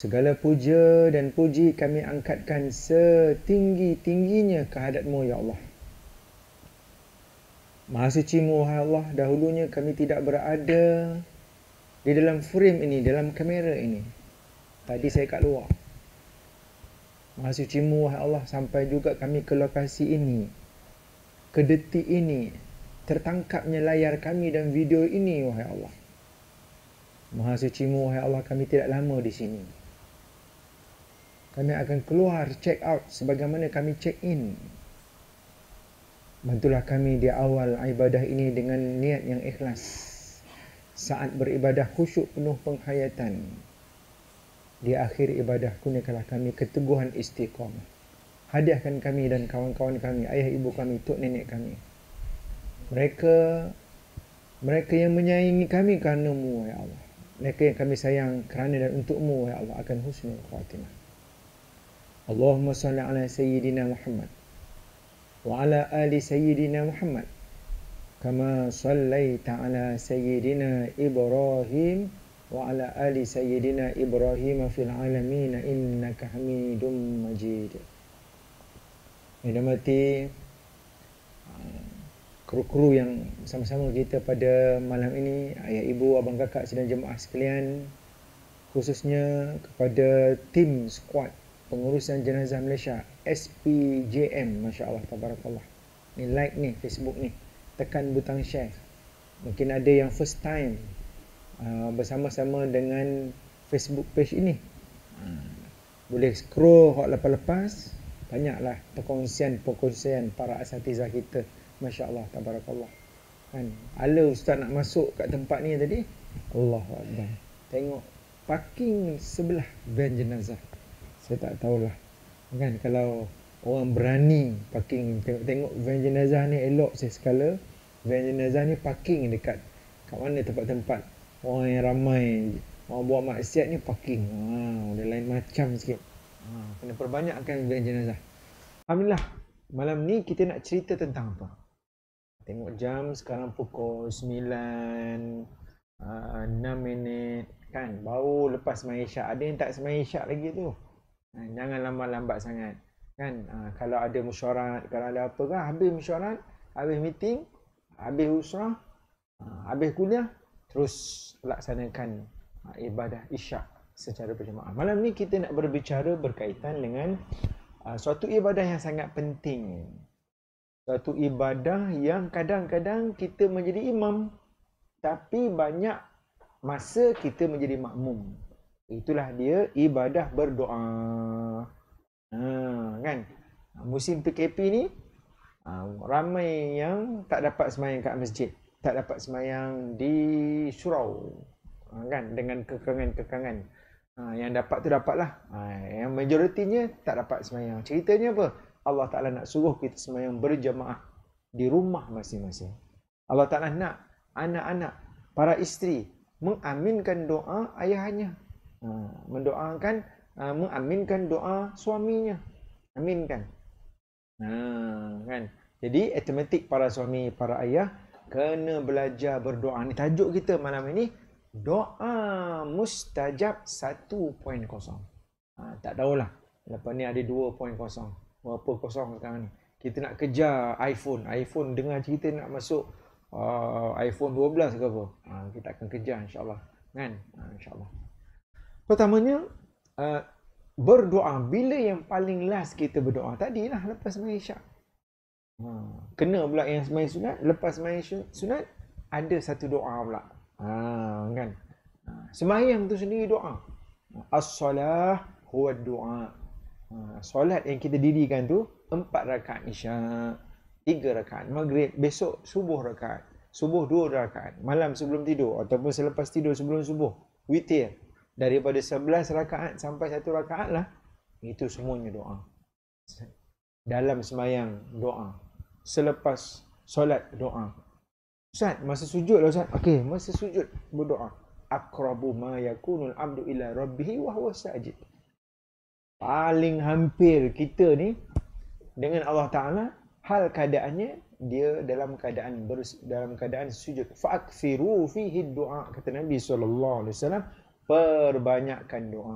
Segala puja dan puji kami angkatkan setinggi-tingginya kehadrat-Mu, Ya Allah. Maha suci-Mu, wahai Allah, dahulunya kami tidak berada di dalam frame ini, dalam kamera ini. Tadi saya kat luar. Maha suci-Mu, wahai Allah, sampai juga kami ke lokasi ini, ke detik ini, tertangkapnya layar kami dan video ini, wahai Allah. Maha suci-Mu, wahai Allah, kami tidak lama di sini. Kami akan keluar, check out sebagaimana kami check in. Bantulah kami di awal ibadah ini dengan niat yang ikhlas. Saat beribadah khusyuk penuh penghayatan. Di akhir ibadah kurniakanlah kami keteguhan istiqamah. Hadiahkan kami dan kawan-kawan kami, ayah ibu kami, tok nenek kami. Mereka yang menyayangi kami kerana-Mu, ya Allah. Mereka yang kami sayang kerana dan untuk-Mu, ya Allah, akan husnul khatimah. Allahumma salli ala Sayyidina Muhammad wa ala ali Sayyidina Muhammad kama sallaita ala Sayyidina Ibrahim wa ala ali Sayyidina Ibrahim fil alamin innaka Hamidum Majid. Hormati kru-kru yang sama-sama kita pada malam ini, ayah ibu, abang kakak sidang jemaah sekalian, khususnya kepada tim skuad pengurusan jenazah Malaysia SPJM, Masya Allah, Tabarakallah. Ni like ni, Facebook ni, tekan butang share. Mungkin ada yang first time bersama-sama dengan Facebook page ini. Boleh scroll hot lepas-lepas, banyaklah perkongsian para asatizah kita, Masya Allah, Tabarakallah. Kan, ala ustaz nak masuk kat tempat ni tadi, Allahu Akbar, tengok parking sebelah van jenazah. Saya tak tahulah, kan, kalau orang berani parking, tengok van jenazah ni elok saya sekala. Van jenazah ni parking dekat kat mana tempat-tempat orang yang ramai, orang buat maksiat ni parking. Dia lain macam sikit. Kena perbanyakkan van jenazah. Alhamdulillah, malam ni kita nak cerita tentang apa? Tengok jam, sekarang pukul 9, 6 minit, kan, baru lepas sembahyang isyak. Ada yang tak sembahyang isyak lagi tu. Jangan lambat-lambat sangat, kan. Kalau ada mesyuarat, kalau ada apa kan, habis mesyuarat, habis meeting, habis usrah, habis kuliah, terus laksanakan ibadah isyak secara berjemaah. Malam ni kita nak berbicara berkaitan dengan suatu ibadah yang sangat penting. Suatu ibadah yang kadang-kadang kita menjadi imam, tapi banyak masa kita menjadi makmum. Itulah dia ibadah berdoa. Kan? Musim PKP ni, ramai yang tak dapat sembahyang kat masjid, tak dapat sembahyang di surau, kan, dengan kekangan-kekangan. Yang dapat tu dapatlah. Yang majoritinya tak dapat sembahyang. Ceritanya apa? Allah Ta'ala nak suruh kita sembahyang berjemaah di rumah masing-masing. Allah Ta'ala nak anak-anak, para isteri mengaminkan doa ayahnya, mendoakan, mengaminkan doa suaminya. Aminkan. Kan? Jadi automatik para suami, para ayah kena belajar berdoa. Ni tajuk kita malam ini, doa mustajab 1.0. Tak tahulah lepas ni ada 2.0, berapa kosong sekarang ni. Kita nak kejar iPhone dengar cerita nak masuk iPhone 12 ke apa. Kita akan kejar insya-Allah, kan? Insya-Allah. Pertamanya, berdoa. Bila yang paling last kita berdoa? Tadilah lepas sembahyang isyak. Kena pula yang sembahyang sunat. Lepas sembahyang sunat ada satu doa pula. Kan? Sembahyang tu sendiri doa. As-salah huwa doa. Solat yang kita dirikan tu 4 rakaat isyak, 3 rakaat maghrib, besok subuh rakaat, subuh 2 rakaat, malam sebelum tidur ataupun selepas tidur sebelum subuh, witir. Daripada 11 rakaat sampai 1 rakaat lah. Itu semuanya doa. Dalam sembahyang doa, selepas solat doa. Ustaz, masa sujud lah Ustaz. Okey, masa sujud berdoa. Aqrabu ma yakunul abdu ila rabbih wa huwa sajid. Paling hampir kita ni dengan Allah Ta'ala, hal keadaannya dia dalam keadaan sujud. Fa'akthiru fihi du'a, kata Nabi SAW, perbanyakkan doa.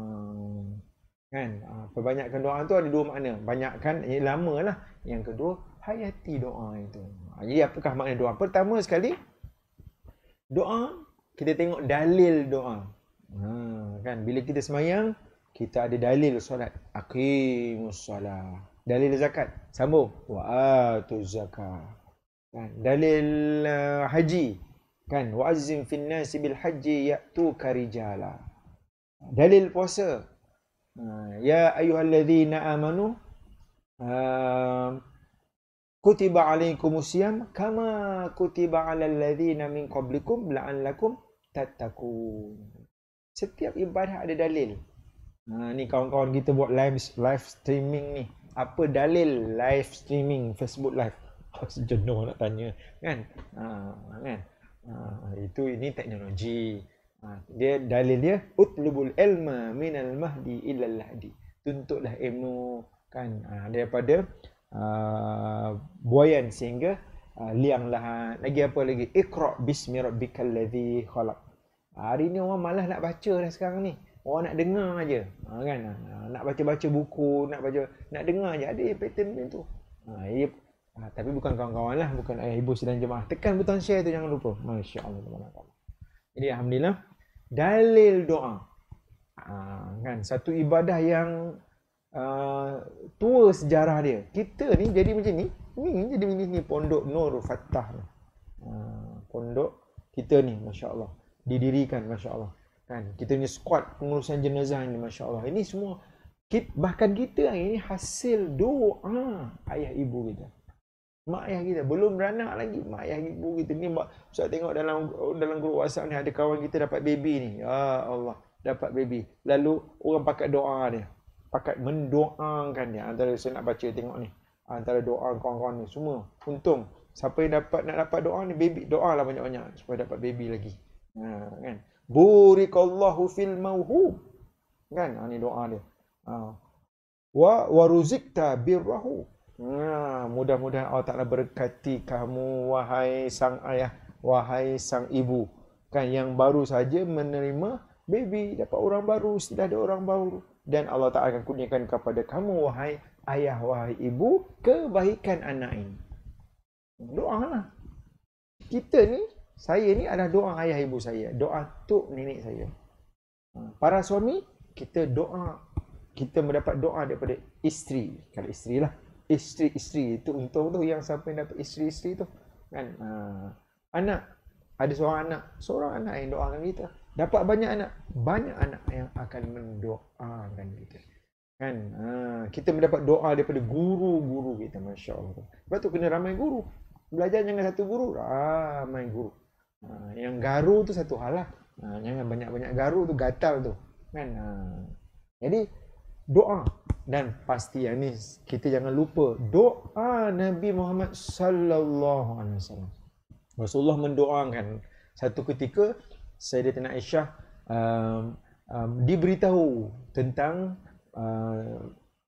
Kan? Perbanyakkan doa tu ada dua makna. Banyakkan, lama lah. Yang kedua, hayati doa itu. Jadi apakah makna doa? Pertama sekali, doa, kita tengok dalil doa. Kan? Bila kita semayang, kita ada dalil solat. Aqimus solat. Dalil zakat. Sambung. Wa atuz zakat. Kan? Dalil haji. Kan? Wa azzim fin nasi bil haji ya'tuka rijala. Dalil puasa. Ya ayyuhalladzina amanu kutiba alaikumusiyam kama kutiba alal ladzina min qablikum la'allakum tattaqun. Setiap ibadah ada dalil. Ni kawan-kawan kita buat live streaming ni. Apa dalil live streaming Facebook live? Jenuh nak tanya kan? Kan? Ini teknologi. Dia dalil dia utlubul ilma minal mahdi ilal lahdi. Tuntutlah ilmu kan daripada buayan sehingga liang lahat. Lagi apa lagi? Iqra bismi rabbikal ladzi khalaq. Hari ni orang malas nak baca dah sekarang ni. Orang nak dengar aja. Kan? Nak baca-baca buku, nak dengar aja. Ada pattern macam tu. Tapi bukan kawan-kawan lah, bukan ayah ibu sedang jemaah. Tekan butang share tu jangan lupa. Masya-Allah teman-teman. Jadi alhamdulillah dalil doa. Kan satu ibadah yang tua sejarah dia. Kita ni jadi macam ni. Ni jadi ni Pondok Nur Fattah. Pondok kita ni masya-Allah didirikan masya-Allah. Kan kita ni squad pengurusan jenazah ni masya-Allah. Ini semua bahkan kita ini hasil doa ayah ibu kita. Mak ayah kita belum beranak lagi, mak ayah ibu kita ni. Ustaz tengok dalam grup WhatsApp ni ada kawan kita dapat baby ni. Ya Allah, dapat baby. Lalu orang pakai doa dia. Pakai mendoakan dia. Antara saya nak baca tengok ni. Antara doa kawan-kawan ni semua untung. Siapa yang nak dapat doa ni baby, doalah banyak-banyak supaya dapat baby lagi. Kan? Burikallahu fil mauhub. Kan? Ni doa dia. Wa ruzikta birrahu. Mudah-mudahan Allah Ta'ala berkati kamu, wahai sang ayah, wahai sang ibu. Kan yang baru saja menerima baby, dapat orang baru, sudah ada orang baru. Dan Allah Ta'ala akan kurniakan kepada kamu, wahai ayah, wahai ibu, kebaikan anak ini. Doa lah. Kita ni, saya ni adalah doa ayah ibu saya. Doa tok nenek saya. Para suami, kita doa. Kita mendapat doa daripada isteri. Kalau isteri lah. Isteri itu untung tu yang sampai dapat isteri tu kan. Anak ada seorang anak yang doakan kita. Dapat banyak anak yang akan mendoakan kita kan. Kita mendapat doa daripada guru-guru kita masya-Allah. Sebab tu kena ramai guru. Belajar jangan satu guru, ramai guru. Yang garu tu satu hal lah. Jangan banyak-banyak garu tu gatal tu kan. Jadi doa. Dan pasti yang ni kita jangan lupa doa Nabi Muhammad sallallahu alaihi wasallam. Rasulullah mendoakan satu ketika Sayyidatina Aisyah diberitahu tentang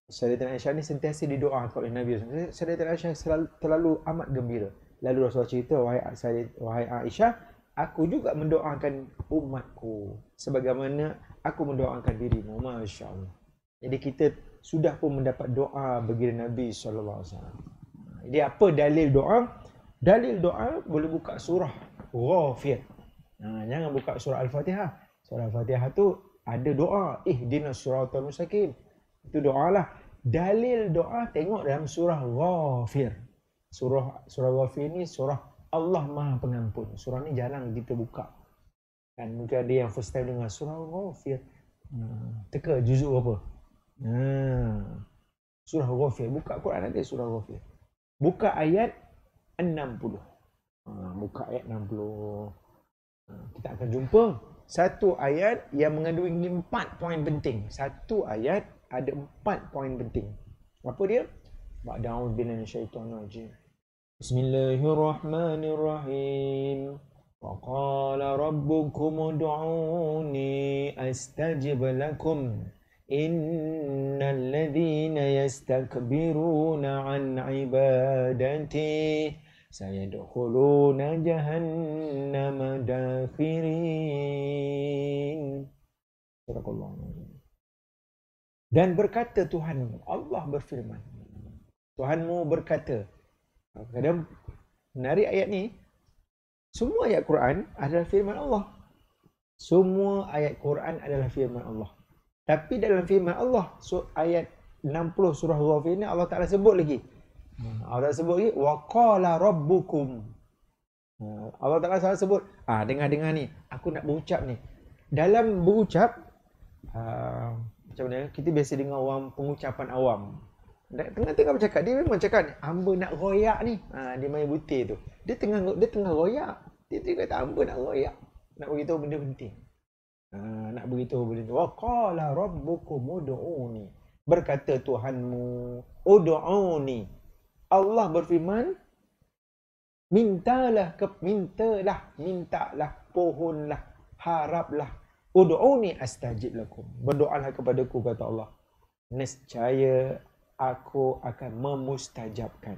Sayyidatina Aisyah ni sentiasa didoakan oleh Nabi. Sayyidatina Aisyah terlalu amat gembira. Lalu Rasulullah cerita, wahai Aisyah, aku juga mendoakan umatku sebagaimana aku mendoakan dirimu. Masya-Allah. Jadi kita sudah pun mendapat doa baginda Nabi sallallahu alaihi wasallam. Jadi apa dalil doa? Dalil doa boleh buka surah Ghafir. Jangan buka surah Al-Fatihah. Surah Al-Fatihah tu ada doa, ihdinas siratal mustaqim. Itu doalah. Dalil doa tengok dalam surah Ghafir. Surah Ghafir ni surah Allah Maha Pengampun. Surah ni jarang kita buka. Kan mungkin ada yang first time dengar surah Ghafir. Teka juzuk apa? Surah Ghafir. Buka Quran ada surah Ghafir. Buka ayat 60. Buka ayat 60. Kita akan jumpa satu ayat yang mengandungi 4 poin penting. Satu ayat ada 4 poin penting. Apa dia? Ba'da'udzubillahi minasyaitonir rajim. Bismillahirrahmanirrahim. Wa qala rabbukum ud'uni astajib lakum. Innal ladzina yastakbiruna an ibadati sayadkhuluna jahannama dakhirin. Sadaqallahu Dan berkata Tuhanmu, Allah berfirman. Tuhanmu berkata. Kadang menarik ayat ni, semua ayat Quran adalah firman Allah. Semua ayat Quran adalah firman Allah. Tapi dalam firman Allah, ayat 60 surah Ghafir ni Allah Ta'ala sebut lagi. Allah Ta'ala sebut lagi, وَقَالَ رَبُّكُمْ. Allah Ta'ala salah sebut. Dengar-dengar ni, aku nak berucap ni. Dalam berucap, macam mana, kita biasa dengar orang pengucapan awam. Tengah-tengah bercakap, dia memang cakap ni, hamba nak royak ni. Dia main butir tu. Dia tengah royak. Dia kata, hamba nak royak. Nak beritahu benda penting. Nak beritahu benda tu. Wa qala rabbukum ud'uni. Berkata Tuhanmu, ud'uni. Allah berfirman, mintalah, mintalah, pohonlah, haraplah. Ud'uni astajib lakum. Berdoalah kepadaku, kata Allah. Nescaya aku akan memustajabkan.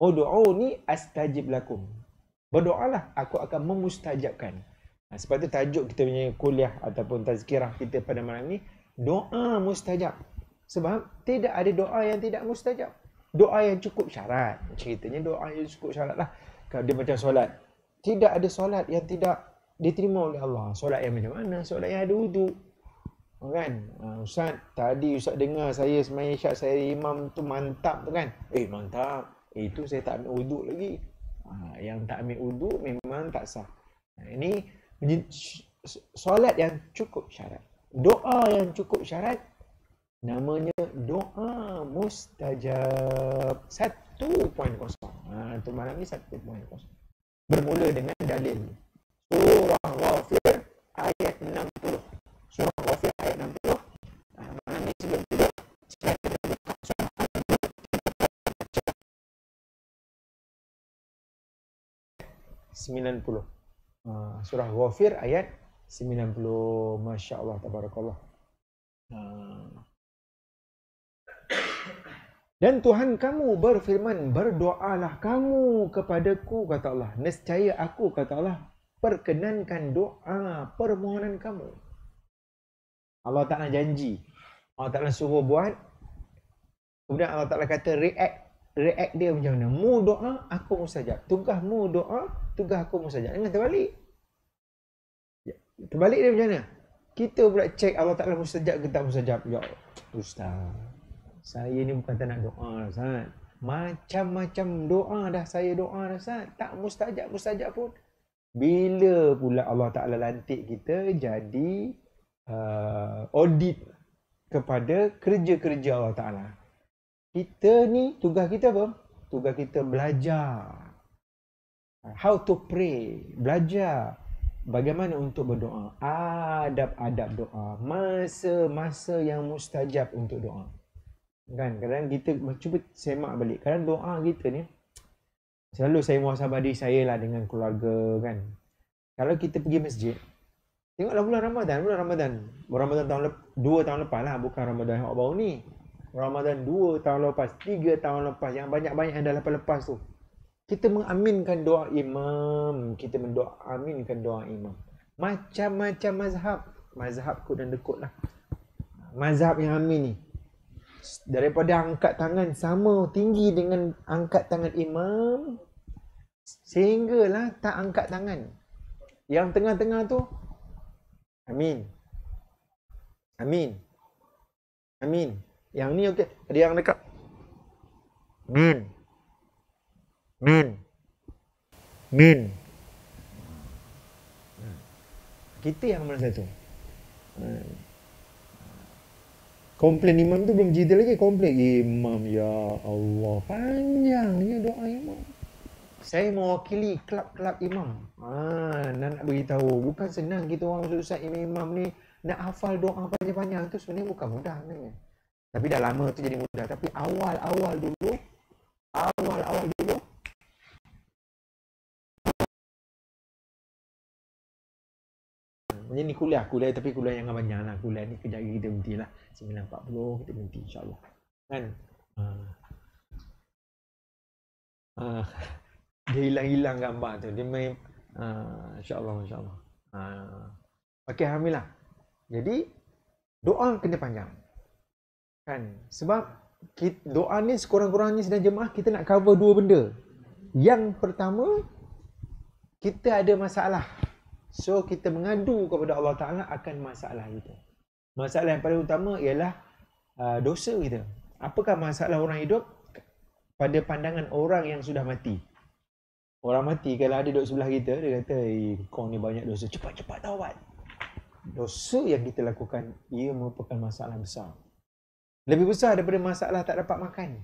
Ud'uni astajib lakum. Berdoalah, aku akan memustajabkan. Sebab tu tajuk kita punya kuliah ataupun tazkirah kita pada malam ni, doa mustajab. Sebab tidak ada doa yang tidak mustajab. Doa yang cukup syarat. Ceritanya doa yang cukup syarat lah. Kalau dia macam solat, tidak ada solat yang tidak diterima oleh Allah. Solat yang macam mana? Solat yang ada wuduk. Kan? Ustaz, tadi Ustaz dengar saya sembahyang isyak, saya imam tu mantap tu kan? Mantap. Itu saya tak ambil wuduk lagi. Yang tak ambil wuduk memang tak sah. Ini solat yang cukup syarat. Doa yang cukup syarat namanya doa mustajab 1.0. Untuk malam ni 1.0. Bermula dengan dalil Surah Ghafir ayat 60. Surah Ghafir ayat 60. Malam ni sebelum tidur, saya kena buka surah 90. Surah Ghafir ayat 90. Masya Allah, tabarakallah. Dan Tuhan kamu berfirman, berdoalah kamu kepadaku, kata Allah. Nescaya aku, kata Allah, perkenankan doa permohonan kamu. Allah Ta'ala janji. Allah Ta'ala suruh buat. Kemudian Allah Ta'ala kata react dia macam mana. Mu doa, aku mustajab. Tugasmu doa, tugas aku mustajab. Jangan terbalik. Terbalik dia macam mana? Kita pula cek Allah Ta'ala mustajab ke tak mustajab. Ya Ustaz, saya ni bukan tak nak doa, Ustaz. Macam-macam doa dah saya doa dah, Ustaz. Tak mustajab pun. Bila pula Allah Ta'ala lantik kita jadi audit kepada kerja-kerja Allah Ta'ala. Kita ni, tugas kita apa? Tugas kita belajar. How to pray. Belajar bagaimana untuk berdoa. Adab-adab doa. Masa-masa yang mustajab untuk doa. Kan, kadang kita cuba semak balik. Kadang doa kita ni, selalu saya muhasabah diri saya lah dengan keluarga kan. Kalau kita pergi masjid, tengoklah bulan Ramadan. Ramadan tahun 2 tahun lepas lah, bukan Ramadan yang baru ni. Ramadan 2 tahun lepas, 3 tahun lepas, yang banyak-banyak yang dah lepas tu. Kita mengaminkan doa imam, kita mendoaminkan doa imam. Macam-macam mazhab. Mazhab kut dan dekut lah. Mazhab yang amin ni, daripada angkat tangan sama tinggi dengan angkat tangan imam, sehinggalah tak angkat tangan. Yang tengah-tengah tu, amin. Amin. Amin. Yang ni okey. Ada yang dekat. Min. Min. Min. Kita yang mana satu? Komplain imam tu belum cerita lagi. Komplain imam, ya Allah, panjangnya doa imam. Saya mewakili kelab-kelab imam. Nak beritahu, bukan senang kita orang ustaz imam ni nak hafal doa panjang-panjang tu sebenarnya bukan mudah sebenarnya. Tapi dah lama tu jadi mudah. Tapi awal-awal dulu, macam ni kuliah tapi kuliah yang panjang lah. Kuliah ni kejap lagi kita berhenti lah. 9.40 kita berhenti insyaAllah. Kan? Dia hilang-hilang gambar tu. Dia main insyaAllah. Okey, alhamdulillah. Jadi doa kena panjang. Kan? Sebab doa ni sekurang-kurangnya sedang jemaah kita nak cover dua benda. Yang pertama, kita ada masalah. So kita mengadu kepada Allah Ta'ala akan masalah kita. Masalah yang paling utama ialah dosa kita. Apakah masalah orang hidup? Pada pandangan orang yang sudah mati. Orang mati kalau ada duduk sebelah kita, dia kata, kau ni banyak dosa, cepat-cepat taubat. Dosa yang kita lakukan, ia merupakan masalah besar. Lebih besar daripada masalah tak dapat makan.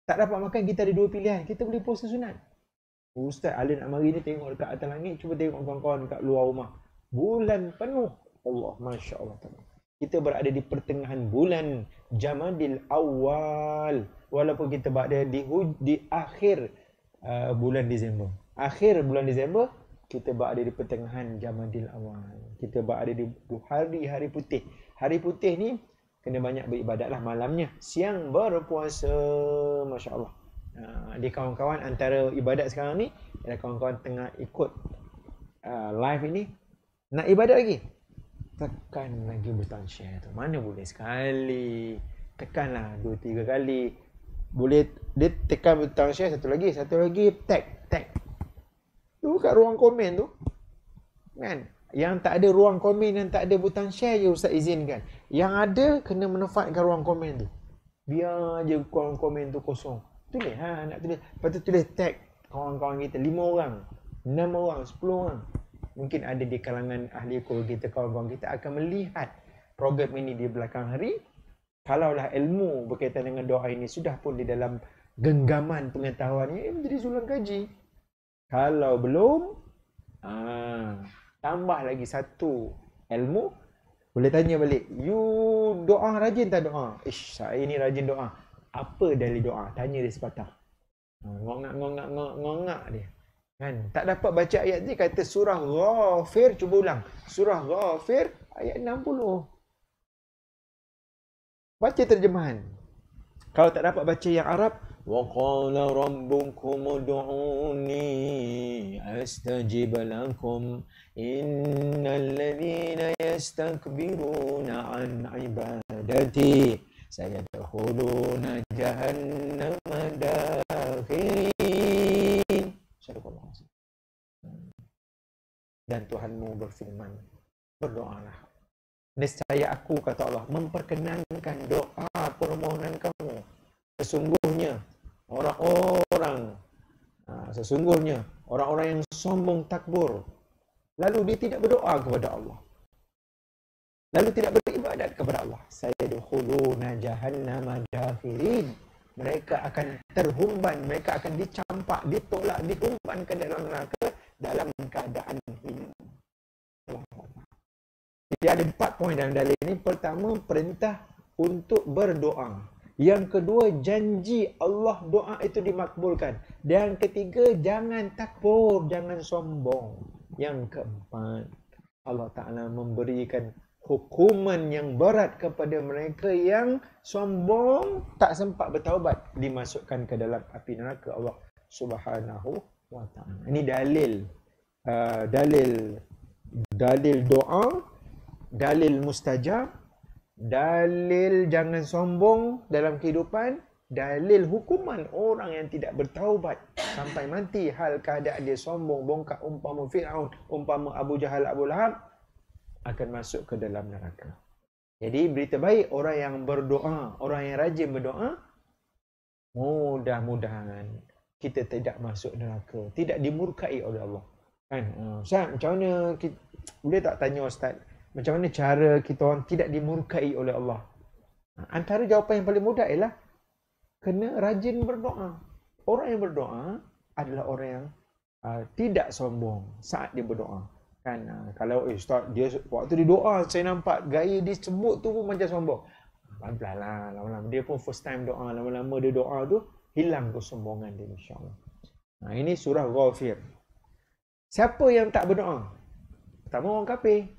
Tak dapat makan, kita ada dua pilihan. Kita boleh puasa sunat. Ustaz, Alin nak mari ni tengok dekat atas langit, cuba tengok kawan-kawan dekat luar rumah. Bulan penuh. Allah, Masya Allah. Kita berada di pertengahan bulan Jamadil Awal. Walaupun kita berada di akhir bulan Disember. Akhir bulan Disember, kita berada di pertengahan Jamadil Awal. Kita berada di hari putih. Hari putih ni, kena banyak beribadatlah malamnya. Siang berpuasa. Masya Allah. Di kawan-kawan antara ibadat sekarang ni, ada kawan-kawan tengah ikut live ini. Nak ibadat lagi? Tekan lagi butang share tu. Mana boleh sekali. Tekanlah 2-3 kali. Boleh dia tekan butang share, satu lagi tag. Tu kat ruang komen tu. Kan? Yang tak ada ruang komen, yang tak ada butang share je Ustaz izinkan. Yang ada kena manfaatkan ruang komen tu. Biar je ruang komen tu kosong. Tulis nak tulis. Lepas tu tulis tag kawan-kawan kita 5 orang, 6 orang, 10 orang. Mungkin ada di kalangan ahli ekol kita, kawan-kawan kita akan melihat program ini di belakang hari. Kalaulah ilmu berkaitan dengan doa ini sudah pun di dalam genggaman pengetahuannya, menjadi sulang kaji. Kalau belum, tambah lagi satu ilmu, boleh tanya balik, you doa rajin tak doa? Saya ni rajin doa. Apa dalil doa? Tanya dia sepatah. Ngongak dia. Kan? Tak dapat baca ayat ni, kata surah Ghafir, cuba ulang. Surah Ghafir ayat 60. Baca terjemahan. Kalau tak dapat baca yang Arab, wa qala rabbukum ud'uni astajib lakum innal ladzina yastakbiruna an ibadati sayadkhuluna jahannama dakhirin. Dan Tuhanmu berfirman, berdoalah. Nescaya aku, kata Allah, memperkenankan doa permohonan kamu. Sesungguhnya orang-orang yang sombong takbur, lalu dia tidak berdoa kepada Allah, lalu tidak beribadat kepada Allah, sayadkhuluna jahannama dakhirin. Mereka akan terhumban, mereka akan dicampak, ditolak, dihumban ke dalam neraka dalam keadaan hina. Jadi ada 4 poin dalam dalil ini. Pertama, perintah untuk berdoa. Yang kedua, janji Allah doa itu dimakbulkan. Dan ketiga, jangan takbur, jangan sombong. Yang keempat, Allah Ta'ala memberikan hukuman yang berat kepada mereka yang sombong, tak sempat bertaubat, dimasukkan ke dalam api neraka Allah Subhanahu wa Ta'ala. Ini dalil doa, dalil mustajab, dalil jangan sombong dalam kehidupan, dalil hukuman orang yang tidak bertaubat sampai mati hal keadaan dia sombong, bongkak, umpama Fir'aun, umpama Abu Jahal, Abu Lahab, akan masuk ke dalam neraka. Jadi berita baik, orang yang berdoa, orang yang rajin berdoa, mudah-mudahan kita tidak masuk neraka, tidak dimurkai oleh Allah. Kan? Ustaz, macam mana kita, boleh tak tanya Ustaz, macam mana cara kita orang tidak dimurkai oleh Allah? Antara jawapan yang paling mudah ialah kena rajin berdoa. Orang yang berdoa adalah orang yang tidak sombong saat dia berdoa. Kan, kalau Ustaz, dia waktu dia doa, saya nampak gaya dia sebut tu pun macam sombong. Pelan-pelan, lama-lama dia pun first time doa, lama-lama dia doa tu hilang kesombongan dia, insya-Allah. Ini surah Ghafir. Siapa yang tak berdoa? Pertama, orang kafir.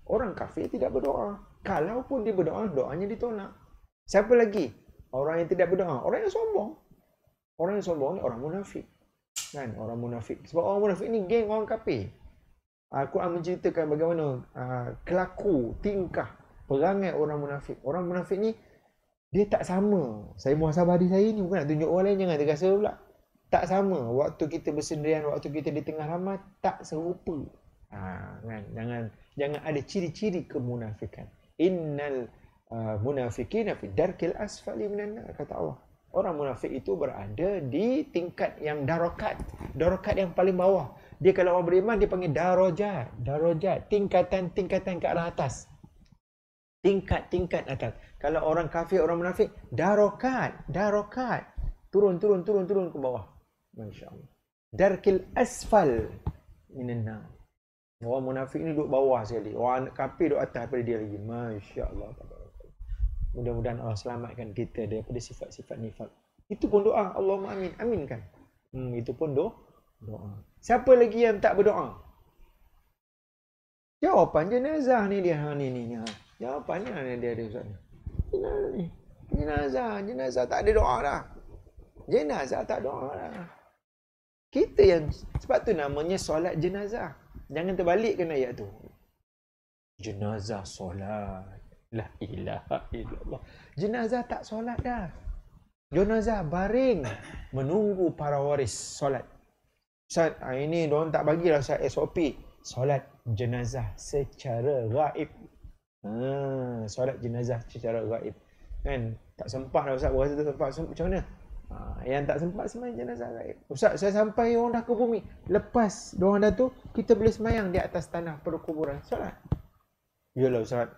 Orang kafir tidak berdoa. Kalaupun dia berdoa, doanya ditolak. Siapa lagi? Orang yang tidak berdoa, orang yang sombong. Orang yang sombong ni orang munafik. Kan, orang munafik. Sebab orang munafik ni geng orang kafir. Al-Quran menceritakan bagaimana kelaku, tingkah, perangai orang munafik. Orang munafik ni, Dia tak sama. Saya muhasabah diri saya ni bukan nak tunjuk orang lain, jangan terasa pula. Tak sama. Waktu kita bersendirian, waktu kita di tengah ramai, tak serupa. Kan? Jangan ada ciri-ciri kemunafikan. Innal munafiqina fi darkil asfali minan nar, kata Allah. Orang munafik itu berada di tingkat yang darokat. Darokat yang paling bawah. Dia kalau orang beriman, dia panggil darajat. Darajat. Tingkatan-tingkatan ke arah atas. Tingkat-tingkat atas. Kalau orang kafir, orang munafik, darokat. Darokat. Turun ke bawah. Masya Allah. Darkil asfal minan nar. Orang munafik ni duduk bawah sekali. Orang kafir duduk atas daripada dia lagi. Masya Allah. Mudah-mudahan Allah selamatkan kita daripada sifat-sifat nifak. Itu pun doa. Allahumma amin. Aminkan. Itu pun doa. Siapa lagi yang tak berdoa? Jawapan jenazah ni dia. Ni. Jawapannya dia Ustaz. Jenazah tak ada doa dah. Jenazah tak doa dah. Kita yang, sebab tu namanya solat jenazah. Jangan terbalikkan ayat tu. Jenazah solat. La ilaha illallah. Jenazah tak solat dah. Jenazah baring menunggu para waris solat. Ustaz, ini diorang tak bagilah Ustaz SOP. Solat jenazah secara gaib. Solat jenazah secara gaib. Kan? Tak sempat dah Ustaz. Berasa tak sempat. Macam mana? Yang tak sempat semayang jenazah gaib. Ustaz, saya sampai orang dah ke bumi. Lepas diorang dah tu, kita boleh semayang di atas tanah perkuburan. Solat. Yalah Ustaz.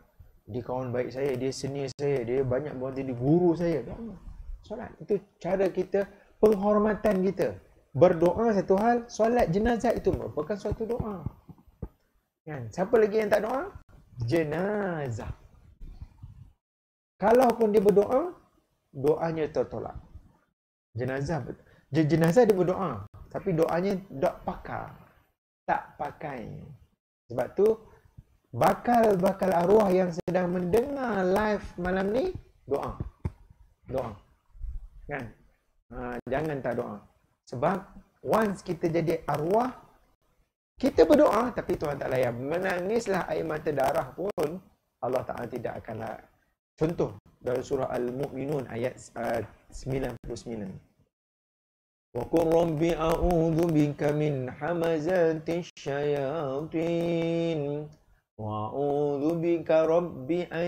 Dia kawan baik saya, dia senior saya, dia banyak bantu, dia guru saya. Solat. Itu cara kita, penghormatan kita. Berdoa satu hal, solat jenazah itu merupakan suatu doa. Kan? Siapa lagi yang tak doa? Jenazah. Kalaupun dia berdoa, doanya tertolak. Jenazah dia berdoa, tapi doanya tak pakai. Sebab tu bakal arwah yang sedang mendengar live malam ni doa. Kan? Jangan tak doa. Sebab once kita jadi arwah, kita berdoa tapi Tuhan tak layan. Menangislah air mata darah pun Allah Ta'ala tidak akan layan. Contoh dalam surah Al-Mu'minun ayat 99. Wa qur rabbi a'udzu bika min hamazatis syayatin wa a'udzu bika rabbi an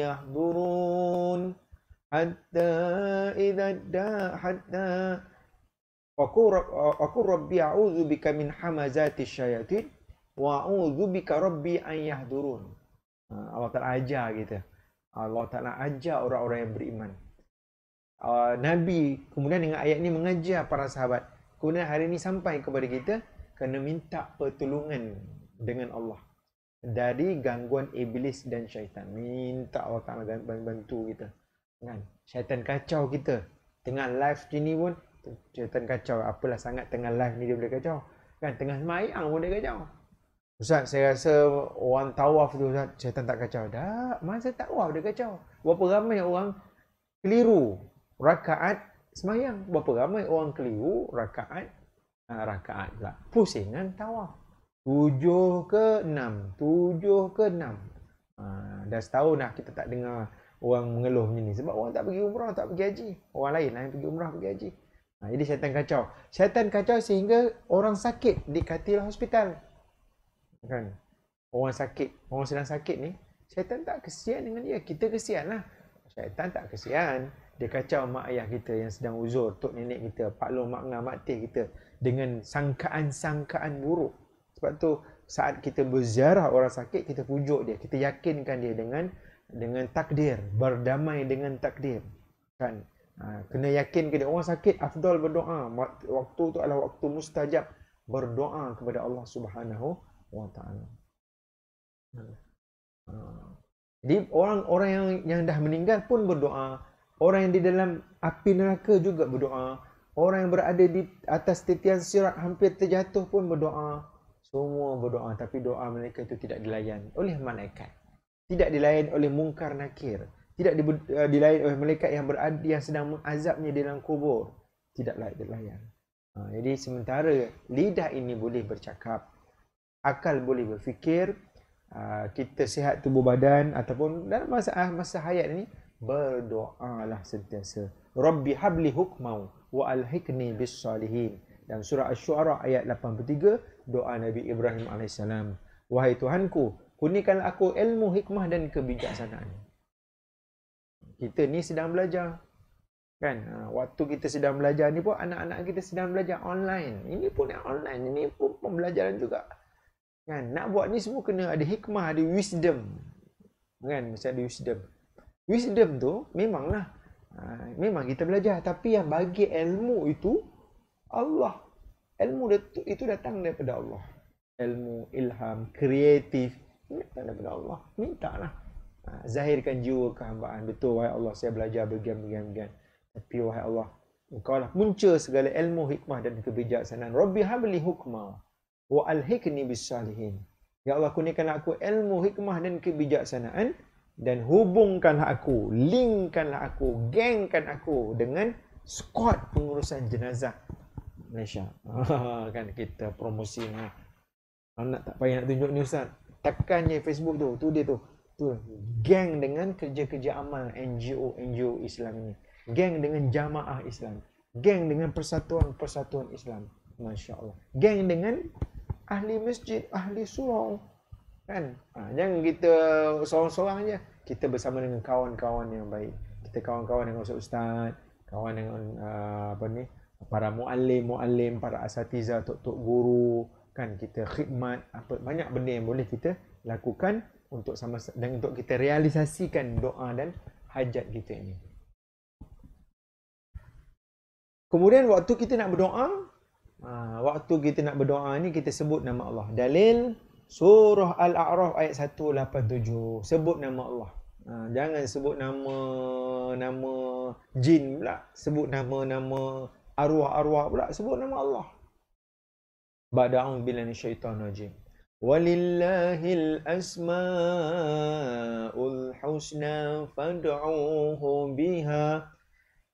yahdurun hatta Aku rabbi a'udzu bika min hamazatis syayatin wa a'udzu bika rabbi an yahdurun. Allah Ta'ala ajar kita. Allah Ta'ala ajar orang-orang yang beriman. Nabi kemudian dengan ayat ni mengajar para sahabat. Kemudian hari ini sampai kepada kita kena minta pertolongan dengan Allah dari gangguan iblis dan syaitan. Minta Allah Ta'ala bantu kita. Kan? Syaitan kacau kita. Tengah live sini pun syaitan kacau. Apalah sangat tengah live ni dia boleh kacau. Kan? Tengah semayang pun dia kacau. Ustaz, saya rasa orang tawaf tu Ustaz, syaitan tak kacau. Tak, masa tawaf dia kacau. Berapa ramai orang keliru rakaat semayang. Berapa ramai orang keliru rakaat pula. Pusingan tawaf. 7 ke 6. Dah setahun dah kita tak dengar orang mengeluh macam ni. Sebab orang tak pergi umrah, tak pergi haji. Orang lain lah yang pergi umrah, pergi haji. Jadi syaitan kacau. Syaitan kacau sehingga orang sakit di katil hospital. Kan? Orang sakit, orang sedang sakit ni, syaitan tak kesian dengan dia. Kita kesian lah. Syaitan tak kesian. Dia kacau mak ayah kita yang sedang uzur, tok nenek kita, pak long, mak ngah, mak teh kita dengan sangkaan-sangkaan buruk. Sebab tu saat kita berziarah orang sakit, kita pujuk dia, kita yakinkan dia dengan takdir, berdamai dengan takdir. Kan? Kena yakin ke dia. Orang sakit afdal berdoa. Waktu tu adalah waktu mustajab berdoa kepada Allah Subhanahu wa Ta'ala. Jadi orang-orang yang dah meninggal pun berdoa. Orang yang di dalam api neraka juga berdoa. Orang yang berada di atas titian sirat hampir terjatuh pun berdoa. Semua berdoa, tapi doa mereka itu tidak dilayan oleh malaikat. Tidak dilayan oleh mungkar nakir. Tidak dilayan oleh malaikat yang sedang mengazabnya di dalam kubur. Tidaklah dilayan. Jadi sementara lidah ini boleh bercakap, akal boleh berfikir, kita sihat tubuh badan ataupun dalam masa hayat ini berdoalah sentiasa. Rabbi habli hukmau wa alhiqni bis salihin. Dan surah Asy-Syu'ara ayat 83, doa Nabi Ibrahim alaihissalam. Wahai Tuhanku, kurniakanlah aku ilmu, hikmah dan kebijaksanaan. Kita ni sedang belajar. Kan? Waktu kita sedang belajar ni pun anak-anak kita sedang belajar online. Ini pun online, ini pun pembelajaran juga. Kan? Nak buat ni semua kena ada hikmah, ada wisdom. Kan? Mesti ada wisdom. Wisdom tu memanglah memang kita belajar, tapi yang bagi ilmu itu Allah. Ilmu itu datang daripada Allah. Ilmu, ilham, kreatif datang daripada Allah. Mintalah. Zahirkan jiwa kehambaan. Betul, wahai Allah, saya belajar begini. Tapi wahai Allah, Engkaulah punca segala ilmu, hikmah dan kebijaksanaan. Rabbi habli hukma wa alhiqni bis salihin. Ya Allah, kurniakanlah aku ilmu, hikmah dan kebijaksanaan, dan hubungkanlah aku, linkkanlah aku, gengkan aku dengan skuad pengurusan jenazah Malaysia. Kan kita promosi ni. Nak tak payah nak tunjuk ni Ustaz. Tekan je Facebook tu dia tu. Tu geng dengan kerja-kerja amal NGO Islam ini. Geng dengan jamaah Islam. Geng dengan persatuan Islam. Masya Allah. Geng dengan ahli masjid, ahli surau. Kan? Jangan kita seorang-seorang je. Kita bersama dengan kawan-kawan yang baik. Kita kawan-kawan dengan ustaz, kawan dengan para muallim, para asatiza, tok-tok guru. Kan kita khidmat, banyak benda yang boleh kita lakukan untuk sama-sama dan untuk kita realisasikan doa dan hajat kita ini. Kemudian waktu kita nak berdoa, ni kita sebut nama Allah. Dalil surah Al-A'raf ayat 187. Sebut nama Allah. Jangan sebut nama jin pula, sebut nama arwah-arwah pula, sebut nama Allah. Ba'da'u billahi minasyaitonir rajim. Walillahil asmaul husna fad'uuhu biha.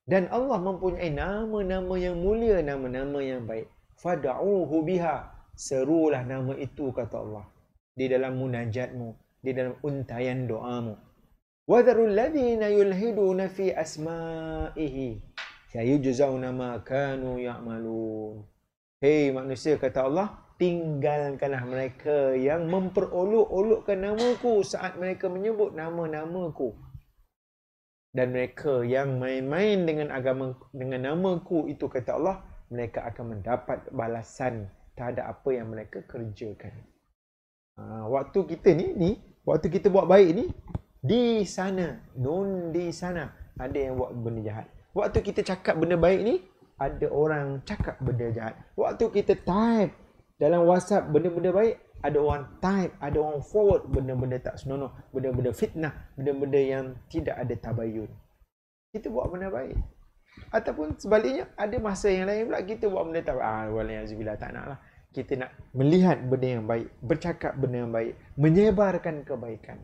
Dan Allah mempunyai nama-nama yang mulia, nama-nama yang baik. Fad'uuhu biha. Serulah nama itu, kata Allah, di dalam munajatmu, di dalam untayan doamu. Wadharul ladzina yulhiduna fi asma'ihi sayujzauna ma kanu ya'malun. Hei manusia, kata Allah, tinggalkanlah mereka yang memperolok-olokkan namaku saat mereka menyebut nama-namaku. Dan mereka yang main-main dengan namaku itu, kata Allah, mereka akan mendapat balasan terhadap apa yang mereka kerjakan. Waktu kita waktu kita buat baik ni, di sana ada yang buat benda jahat. Waktu kita cakap benda baik ni, ada orang cakap benda jahat. Waktu kita type dalam WhatsApp benda-benda baik, ada orang type, ada orang forward benda-benda tak senonoh, benda-benda fitnah, benda-benda yang tidak ada tabayun. Kita buat benda baik. Ataupun sebaliknya, ada masa yang lain pula kita buat benda tak baik. Walaikumsalam, tak naklah. Kita nak melihat benda yang baik, bercakap benda yang baik, menyebarkan kebaikan.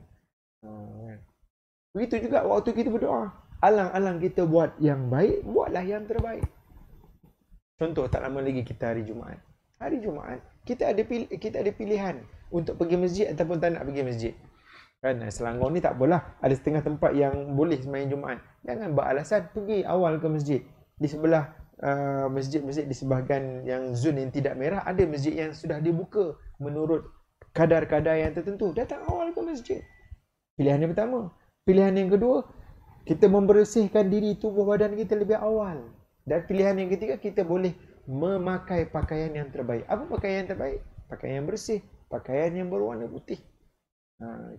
Begitu juga waktu kita berdoa. Alang-alang kita buat yang baik, buatlah yang terbaik. Contoh, tak lama lagi kita hari Jumaat. Hari Jumaat, kita ada pilihan untuk pergi masjid ataupun tak nak pergi masjid. Kan, Selangor ni tak apalah. Ada setengah tempat yang boleh sembahyang Jumaat. Jangan beralasan, pergi awal ke masjid. Di sebelah masjid-masjid di sebahagian yang zon yang tidak merah, ada masjid yang sudah dibuka menurut kadar-kadar yang tertentu. Datang awal ke masjid. Pilihan yang pertama. Pilihan yang kedua, kita membersihkan diri, tubuh badan kita lebih awal. Dan pilihan yang ketiga, kita boleh memakai pakaian yang terbaik. Apa pakaian yang terbaik? Pakaian yang bersih, pakaian yang berwarna putih.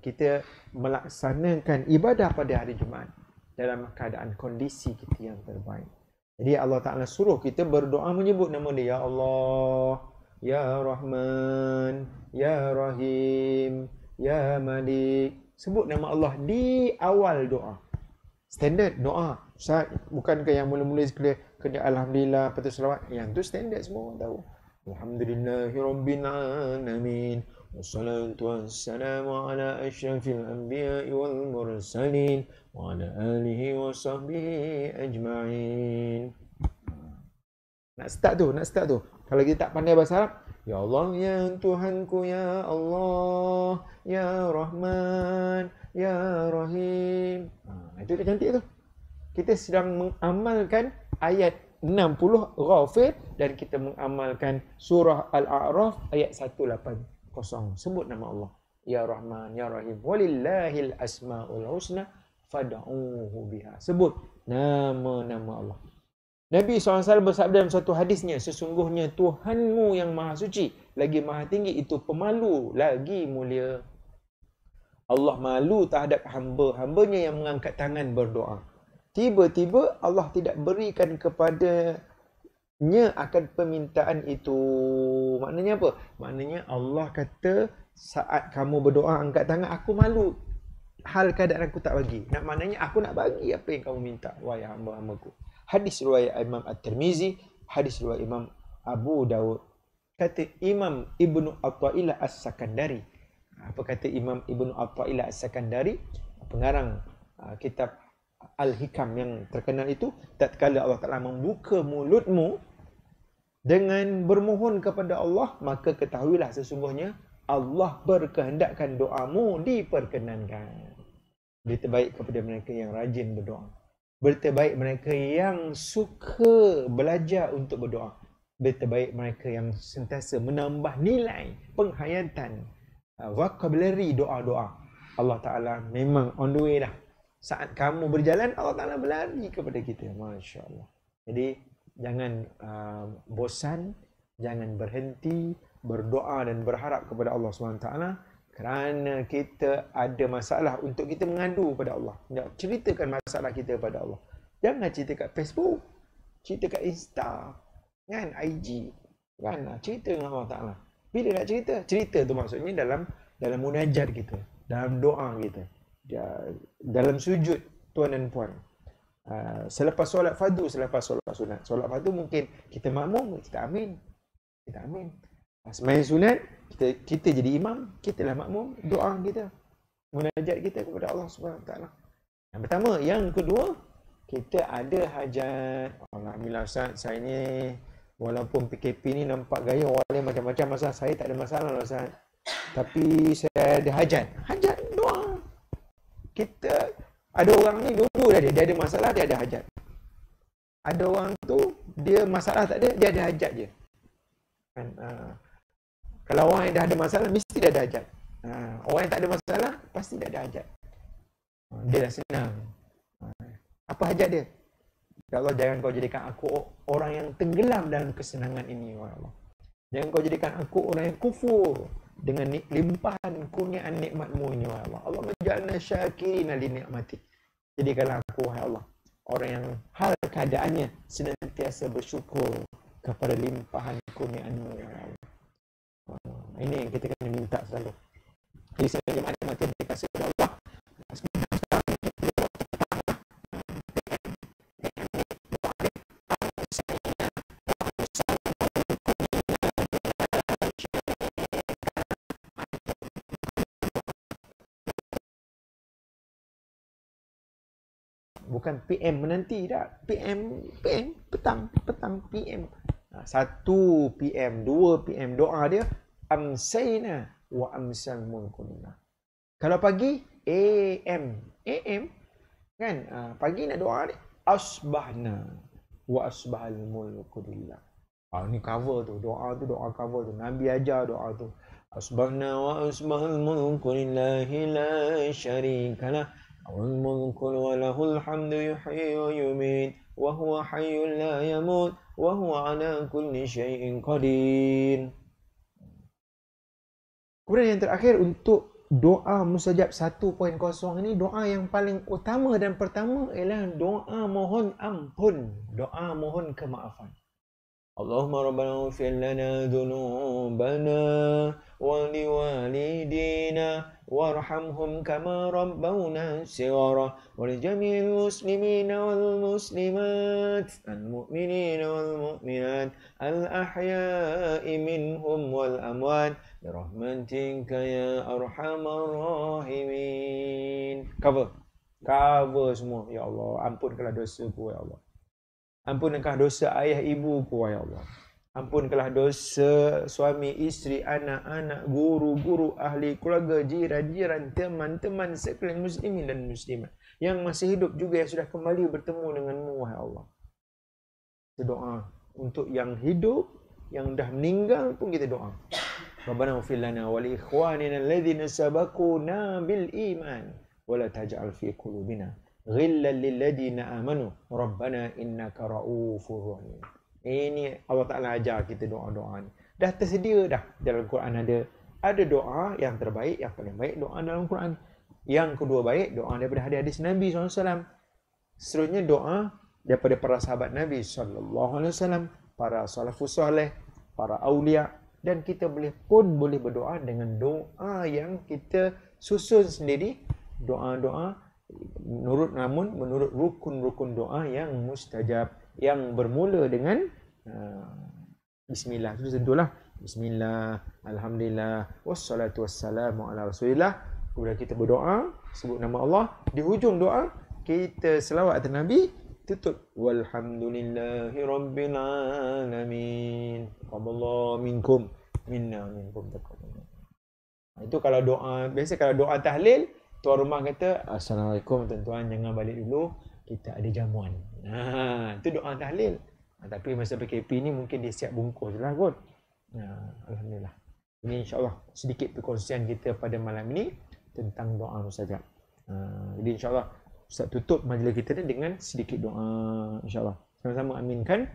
Kita melaksanakan ibadah pada hari Jumaat dalam keadaan kondisi kita yang terbaik. Jadi Allah Ta'ala suruh kita berdoa menyebut nama dia. Ya Allah, Ya Rahman, Ya Rahim, Ya Malik. Sebut nama Allah di awal doa. Standard doa. Ustaz, bukankah yang mula-mula kena Alhamdulillah, lepas tu selawat? Yang tu standard, semua orang tahu. Alhamdulillahirabbil alamin. Wassalatu wassalamu ala asyrafil anbiya'i wal mursalin wa ala alihi wa sahbihi ajma'in. Nak start tu. Kalau kita tak pandai bahasa Arab, Ya Allah, Ya Tuhanku, Ya Allah, Ya Rahman, Ya Rahim. Itu dah cantik tu. Kita sedang mengamalkan ayat 60 Ghafir dan kita mengamalkan surah Al-A'raf ayat 180. Sebut nama Allah. Ya Rahman, Ya Rahim. Walillahil asma'ul husna fad'uhu biha. Sebut nama-nama Allah. Nabi SAW bersabda dalam satu hadisnya, sesungguhnya Tuhanmu yang maha suci, lagi maha tinggi, itu pemalu, lagi mulia. Allah malu terhadap hamba-hambanya yang mengangkat tangan berdoa. Tiba-tiba Allah tidak berikan kepadanya akan permintaan itu. Maknanya apa? Maknanya Allah kata saat kamu berdoa angkat tangan, aku malu. Hal keadaan aku tak bagi. Maknanya aku nak bagi apa yang kamu minta, wahai hamba-hambaku. Hadis riwayat Imam At-Tirmizi, hadis riwayat Imam Abu Dawud. Kata Imam Ibnu Athaillah As-Sakandari. Apa kata Imam Ibnu Athaillah As-Sakandari? Pengarang kitab Al-Hikam yang terkenal itu, tatkala Allah Ta'ala membuka mulutmu dengan bermohon kepada Allah, maka ketahuilah sesungguhnya Allah berkehendakkan doamu diperkenankan. Berita baik kepada mereka yang rajin berdoa. Berita baik mereka yang suka belajar untuk berdoa. Berita baik mereka yang sentiasa menambah nilai penghayatan vocabulary doa-doa. Allah Ta'ala memang on the way dah. Saat kamu berjalan, Allah Ta'ala berlari kepada kita. Masya Allah. Jadi, jangan bosan, jangan berhenti berdoa dan berharap kepada Allah SWT. Kerana kita ada masalah untuk kita mengadu kepada Allah. Ceritakan masalah kita kepada Allah. Jangan cerita kat Facebook, cerita kat Insta, kan, IG. Kan, cerita dengan Allah Ta'ala. Bila nak cerita? Cerita tu maksudnya dalam munajat kita, dalam doa kita. Dalam sujud, tuan dan puan. Selepas solat fardu, selepas solat sunat. Solat fardu mungkin kita makmum, kita amin. Kita amin. Sembahyang sunat, kita jadi imam, kitalah makmum, doa kita, munajat kita kepada Allah SWT. Yang pertama. Yang kedua, kita ada hajat. Alhamdulillah Ustaz, saya ni walaupun PKP ni nampak gaya orang macam-macam masalah, saya tak ada masalah Ustaz. Tapi saya ada hajat. Hajat doa. Kita ada orang ni dulu dah dia ada masalah, dia ada hajat. Ada orang tu dia masalah tak ada, dia ada hajat je. Kan, kalau orang yang dah ada masalah mesti dah ada hajat. Orang yang tak ada masalah pasti dah ada hajat. Dia dah senang. Apa hajat dia? Ya Allah, jangan kau jadikan aku orang yang tenggelam dalam kesenangan ini, ya Allah. Jangan kau jadikan aku orang yang kufur dengan limpahan kurniaan nikmat-Mu ini, ya Allah. Allah menja'alna syakirina li ni'mati. Jadikanlah aku, ya Allah, orang yang hal keadaannya senantiasa bersyukur kepada limpahan kurniaan-Mu, ya Allah. Ini yang kita kena minta selalu. Jadi sebagai jemaah yang dikasihi oleh Allah, bukan PM menanti dah. PM petang PM. 1 PM, 2 PM doa dia amsayna wa amsal mulkunna. Kalau pagi AM kan, pagi nak doa ni asbahna wa asbahal mulkulillah. Ni cover tu, doa cover tu. Nabi ajar doa tu. Asbahna wa asbahal mulkulillahi la syarikalah. Wal mulku wa lahul hamdu yuhyi wa yumiit wa huwa hayyun la yamut wa huwa ala kulli syai'in qadir. Kemudian yang terakhir untuk doa mustajab 1.0 ini, doa yang paling utama dan pertama ialah doa mohon ampun, doa mohon kemaafan. Allahumma rabbana ighfir lana dhunubana wa liwalidina warhamhum kama rabbawna shighara wa li jami'il muslimina wal muslimat al mu'minina wal mu'minat al ahya'i minhum wal amwat bi rahmatika ya arhamar rahimin. Cover semua. Ya Allah, ampunkanlah dosaku, ya Allah. Ampunkanlah dosa ayah ibuku, ya Allah. Ampunkanlah dosa suami, isteri, anak-anak, guru-guru, ahli keluarga, jiran-jiran, teman-teman sekalian muslimin dan muslimat. yang masih hidup juga yang sudah kembali bertemu denganmu, wahai Allah. Kita doa untuk yang hidup, yang dah meninggal pun kita doa. Rabbana ighfir lana wa li ikhwanina alladhina sabaquna bil iman wa la taj'al fi qulubina ghillan lil ladzina amanu rabbana innaka ra'ufur rahim. Ini Allah Taala ajar kita doa-doa ni. Dah tersedia dah dalam Quran ada doa yang terbaik, yang paling baik doa dalam Quran. Yang kedua baik doa daripada hadis Nabi SAW. Seterusnya doa daripada para sahabat Nabi SAW, para salafus soleh, para awliya, dan kita boleh berdoa dengan doa yang kita susun sendiri, doa-doa menurut rukun-rukun doa yang mustajab, yang bermula dengan bismillah. Itu tentulah bismillah, alhamdulillah, wassalatu wassalamu ala rasulillah. Kemudian kita berdoa, sebut nama Allah. Di hujung doa kita selawat atas Nabi, tutup walhamdulillahi rabbil alamin, taqabbalallahu minkum minna minkum taqabbal. Itu kalau doa, biasa kalau doa tahlil, tuan rumah kata, assalamualaikum tuan-tuan, jangan balik dulu, kita ada jamuan. Itu doa tahlil. Tapi masa PKP ni mungkin dia siap bungkus lah kot. Alhamdulillah. Ini insyaAllah sedikit perkongsian kita pada malam ini tentang doa mustajab. Jadi insyaAllah Ustaz tutup majlis kita ni dengan sedikit doa, insyaAllah. Sama-sama aminkan.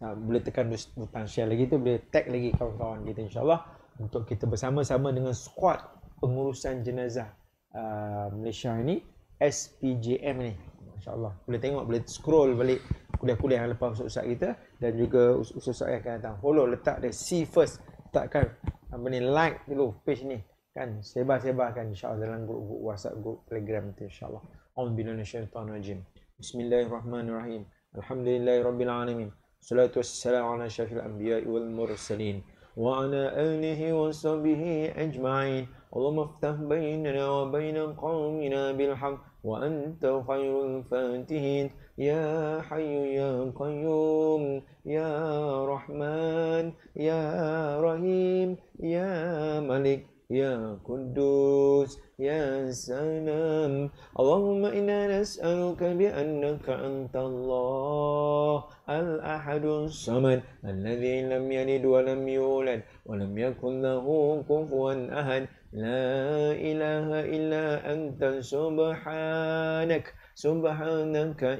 Boleh tekan butang share lagi tu, boleh tag lagi kawan-kawan kita insyaAllah, untuk kita bersama-sama dengan skuad pengurusan jenazah Malaysia ini, SPJM ni. InsyaAllah boleh tengok, boleh scroll balik kuliah-kuliah yang lepas Ustaz kita, dan juga Ustaz yang akan datang. Follow, letak dia see first, letakkan apa ni, like dulu page ni kan, sebar-sebarkan insyaAllah dalam grup WhatsApp, grup Telegram tu insyaAllah. A'udzubillahi minasyaitonirrajim. Bismillahirrahmanirrahim. Alhamdulillahirabbil alamin. Salatu wassalamu ala asyrafil anbiya'i wal mursalin wa ala alihi wa sahbihi ajma'in. Allahumma iftah bainana wa baina qaumina bil haqq wa anta khairul fatihin. Ya hayyu ya qayyum ya rahman ya rahim ya malik ya Quddus ya Salam. Allahumma inna nas'aluka bi'annaka antallah al-ahadus samad alladhi lam yalid wa lam yulad wa lam yakul lahu kufuwan ahad. La ilaha illa anta subhanaka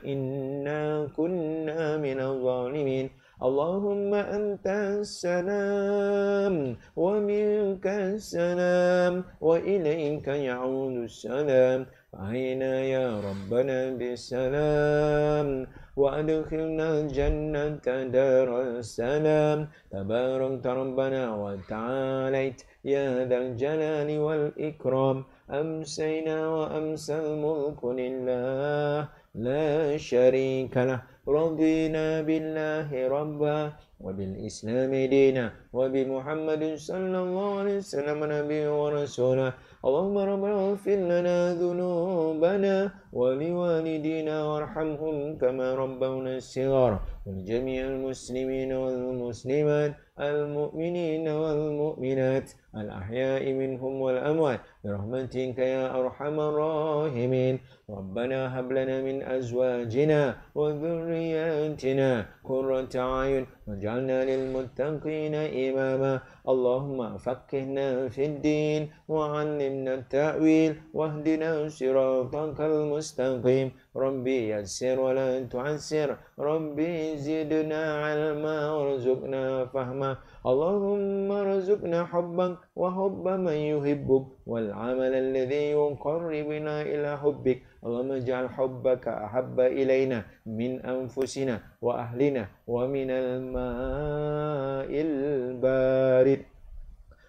inna kunna minal zalimin. Allahumma anta salam wa minka salam wa ilayka ya'udu salam. Fa'ina ya Rabbana bisalam wa adkhilna jannata daral salam. Tabarakta Rabbana wa ta'alait ya dzal jalali wal ikram. Amsayna wa amsal mulku lillah la syarika lah. رضينا بالله ربا وبالإسلام دينا وبمحمد صلى الله عليه وسلم نبيا ورسولا. اللهم ربنا اغفر لنا ذنوبنا ولوالدينا وارحمهم كما ربونا صغارا ولجميع المسلمين والمسلمات المؤمنين والمؤمنات الأحياء منهم والأموات برحمتك يا أرحم الراحمين. ربنا هب لنا من أزواجنا وذرياتنا قرة أعين واجعلنا للمتقين إماما. اللهم فقهنا في الدين وعلمنا التأويل واهدنا صراطك المستقيم. ربي يسر ولا تعسر، ربي زدنا علما وارزقنا فهما. اللهم ارزقنا حبك وحب من يحبك والعمل الذي يقربنا إلى حبك. اللهم اجعل حبك أحب إلينا من أنفسنا وأهلنا ومن الماء البارد.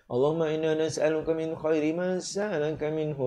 اللهم إنا نسألك من خير ما سألك منه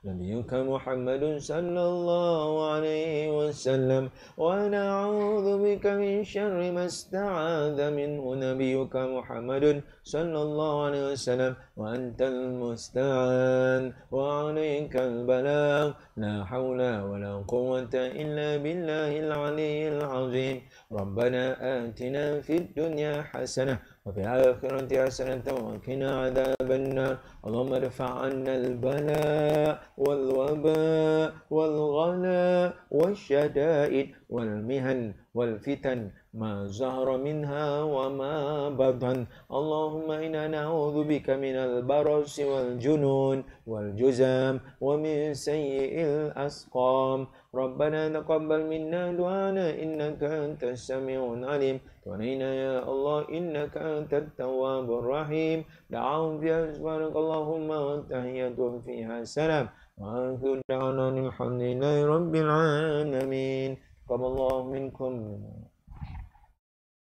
نبيك محمد صلى الله عليه وسلم ونعوذ بك من شر ما استعاذ منه نبيك محمد صلى الله عليه وسلم وأنت المستعان وعليك البلاغ. لا حول ولا قوة إلا بالله العلي العظيم. ربنا آتنا في الدنيا حسنة وفي الآخرة حسنة وقنا عذاب النار اللهم ارفع عنا البلاء والوباء والغلاء والشدائد والمهن والفتن ما ظهر منها وما بطن اللهم إنا نعوذ بك من البرص والجنون والجذام ومن سيء الأسقام ربنا تقبل منا دعانا إنك أنت السميع العليم وعلينا يا الله إنك أنت التواب الرحيم دعاهم فيها سبحانك اللهم وتحياتهم فيها سلام وآخر دعوانا الحمد لله رب العالمين تقبل الله منكم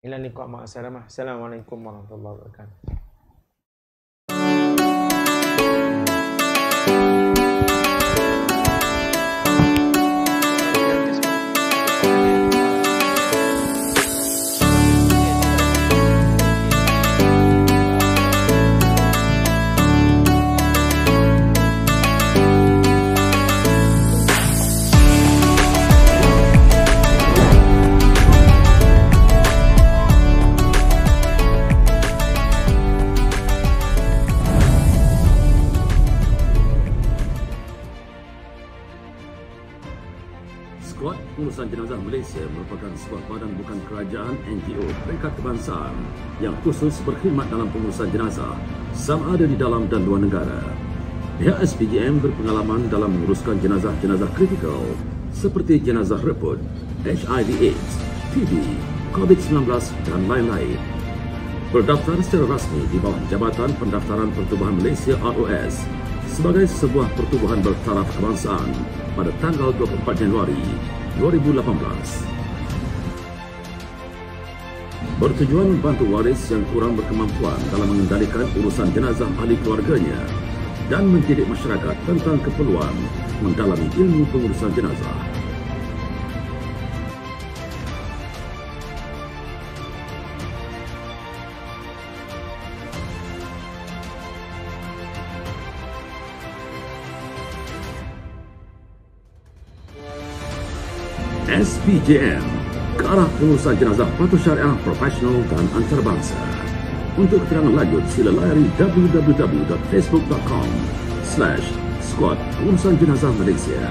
إلى اللقاء مع السلامة السلام عليكم ورحمة الله وبركاته Skuad Pengurusan Jenazah Malaysia merupakan sebuah badan bukan kerajaan NGO peringkat kebangsaan yang khusus berkhidmat dalam pengurusan jenazah sama ada di dalam dan luar negara. Pihak SPJM berpengalaman dalam menguruskan jenazah-jenazah kritikal seperti jenazah reput, HIV/AIDS, TB, COVID-19 dan lain-lain. Berdaftar secara rasmi di bawah Jabatan Pendaftaran Pertubuhan Malaysia ROS sebagai sebuah pertubuhan bertaraf kebangsaan pada tanggal 24 Januari 2018. Bertujuan membantu waris yang kurang berkemampuan dalam mengendalikan urusan jenazah ahli keluarganya dan mendidik masyarakat tentang keperluan mendalami ilmu pengurusan jenazah. SPJM, ke arah pengurusan jenazah patuh syariah profesional dan antarabangsa. Untuk keterangan lanjut, sila layari www.facebook.com/Skuad Pengurusan Jenazah Malaysia.